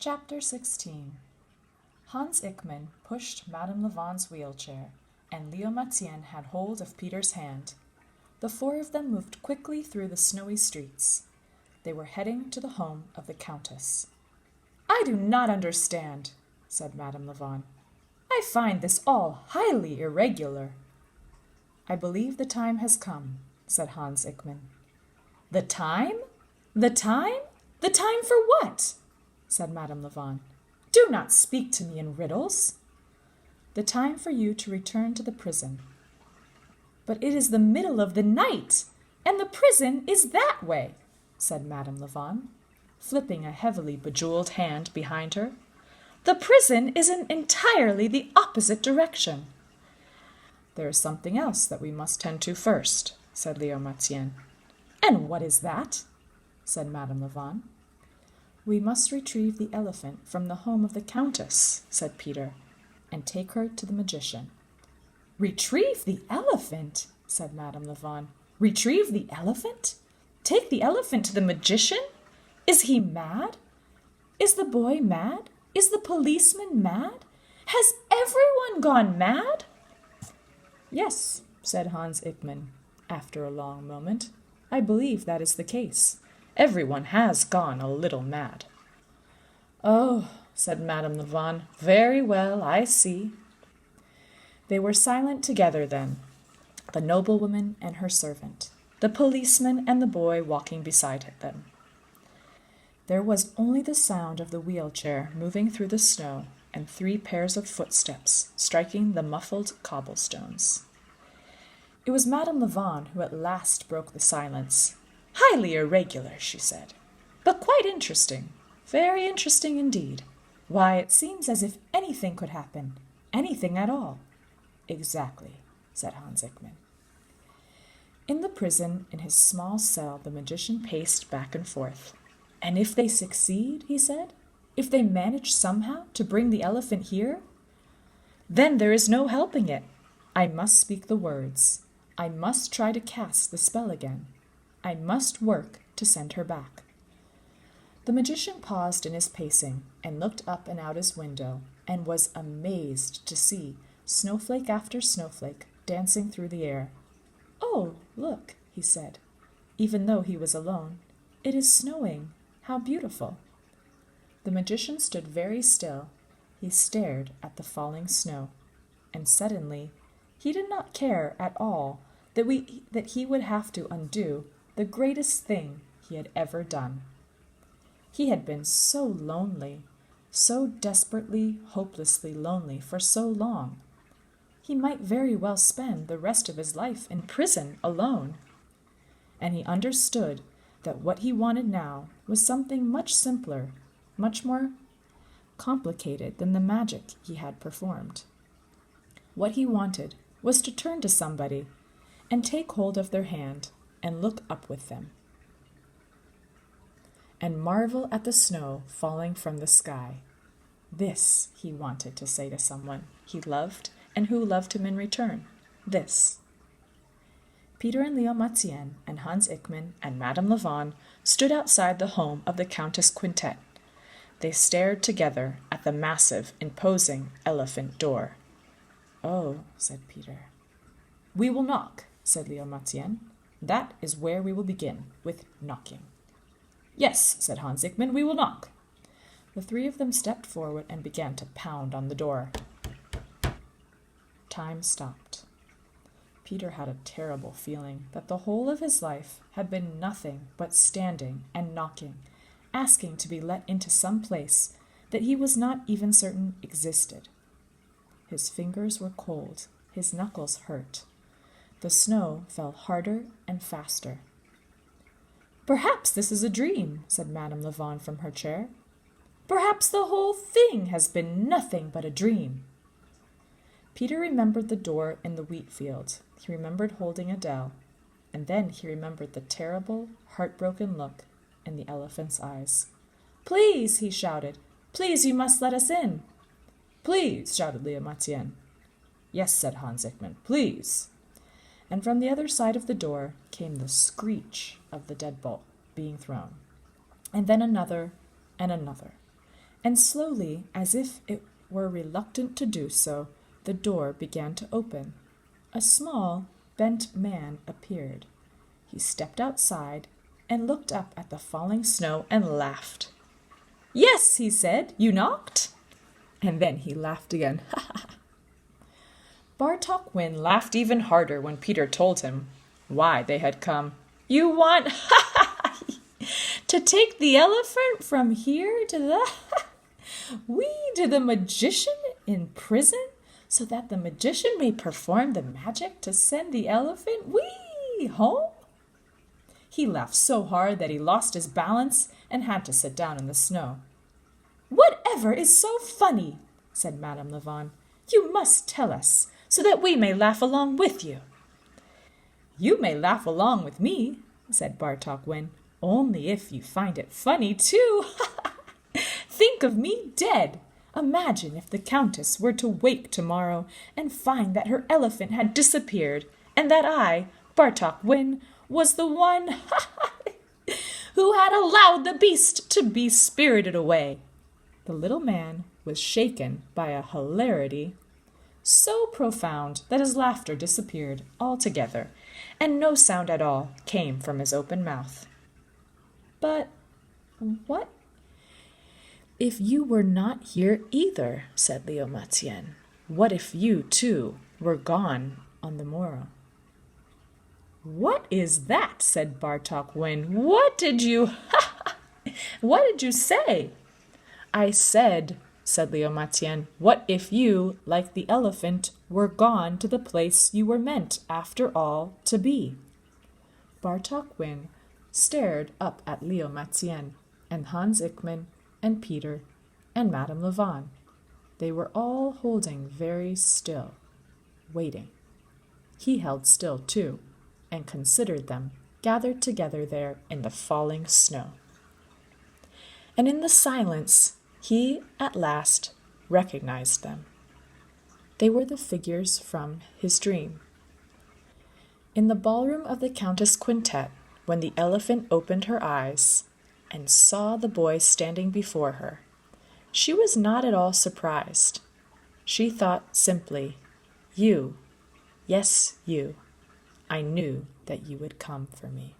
Chapter 16. Hans Ickman pushed Madame Lavon's wheelchair, and Leo Matien had hold of Peter's hand. The four of them moved quickly through the snowy streets. They were heading to the home of the Countess. "I do not understand," said Madame Lavon. "I find this all highly irregular." "I believe the time has come," said Hans Ickman. "The time? The time? The time for what?" said Madame Lavon. "Do not speak to me in riddles." "The time for you to return to the prison." "But it is the middle of the night, and the prison is that way," said Madame Lavon, flipping a heavily bejeweled hand behind her. "The prison is in entirely the opposite direction." "There is something else that we must tend to first," said Leo Matien. "And what is that?" said Madame Lavon. "We must retrieve the elephant from the home of the Countess," said Peter, "and take her to the magician." "Retrieve the elephant?" said Madame Lavon. "Retrieve the elephant? Take the elephant to the magician? Is he mad? Is the boy mad? Is the policeman mad? Has everyone gone mad?" "Yes," said Hans Ickman, after a long moment. "I believe that is the case. Everyone has gone a little mad." "Oh," said Madame Lavon, "very well, I see." They were silent together then, the noblewoman and her servant, the policeman and the boy walking beside them. There was only the sound of the wheelchair moving through the snow and 3 pairs of footsteps striking the muffled cobblestones. It was Madame Lavon who at last broke the silence. "Highly irregular," she said, "but quite interesting. Very interesting indeed. Why, it seems as if anything could happen, anything at all." "Exactly," said Hans Ickman. In the prison, in his small cell, the magician paced back and forth. "And if they succeed," he said, "if they manage somehow to bring the elephant here, then there is no helping it. I must speak the words. I must try to cast the spell again. I must work to send her back." The magician paused in his pacing and looked up and out his window and was amazed to see snowflake after snowflake dancing through the air. "Oh, look," he said, even though he was alone. "It is snowing. How beautiful." The magician stood very still. He stared at the falling snow, and suddenly he did not care at all that he would have to undo the greatest thing he had ever done. He had been so lonely, so desperately, hopelessly lonely for so long. He might very well spend the rest of his life in prison alone. And he understood that what he wanted now was something much simpler, much more complicated than the magic he had performed. What he wanted was to turn to somebody and take hold of their hand and look up with them and marvel at the snow falling from the sky. This he wanted to say to someone he loved and who loved him in return. This. Peter and Leo Matien and Hans Ickman and Madame Lavon stood outside the home of the Countess Quintet. They stared together at the massive, imposing elephant door. "Oh," said Peter. "We will knock," said Leo Matien. "That is where we will begin, with knocking." "Yes," said Hans Ickman, "we will knock." The 3 of them stepped forward and began to pound on the door. Time stopped. Peter had a terrible feeling that the whole of his life had been nothing but standing and knocking, asking to be let into some place that he was not even certain existed. His fingers were cold, his knuckles hurt. The snow fell harder and faster. "Perhaps this is a dream," said Madame Lavon from her chair. "Perhaps the whole thing has been nothing but a dream." Peter remembered the door in the wheat field. He remembered holding Adele, and then he remembered the terrible, heartbroken look in the elephant's eyes. "Please," he shouted. "Please, you must let us in." "Please," shouted Leo Matien. "Yes," said Hans Ickman, "please." And from the other side of the door came the screech of the deadbolt being thrown, and then another and another. and slowly, as if it were reluctant to do so, the door began to open. A small, bent man appeared. He stepped outside and looked up at the falling snow and laughed. "Yes," he said, "you knocked?" And then he laughed again. Bartok Wynn laughed even harder when Peter told him why they had come. "You want to take the elephant from here to the to the magician in prison, so that the magician may perform the magic to send the elephant home?" He laughed so hard that he lost his balance and had to sit down in the snow. "Whatever is so funny?" said Madame Lavon. "You must tell us, so that we may laugh along with you." "You may laugh along with me," said Bartok Wynn, "only if you find it funny too. Think of me dead. Imagine if the Countess were to wake tomorrow and find that her elephant had disappeared, and that I, Bartok Wynn, was the one who had allowed the beast to be spirited away." The little man was shaken by a hilarity so profound that his laughter disappeared altogether, and no sound at all came from his open mouth. "But what if you were not here either?" said Leo Matien. "What if you, too, were gone on the morrow?" "What is that?" said Bartok Wynn. What did you say?" "I said," said Leo Matien, "what if you, like the elephant, were gone to the place you were meant, after all, to be?" Bartok Wynn stared up at Leo Matien, and Hans Ickman, and Peter, and Madame Lavon. They were all holding very still, waiting. He held still, too, and considered them gathered together there in the falling snow. And in the silence, he at last recognized them. They were the figures from his dream. In the ballroom of the Countess Quintet, when the elephant opened her eyes and saw the boy standing before her, she was not at all surprised. She thought simply, "You, yes, you, I knew that you would come for me."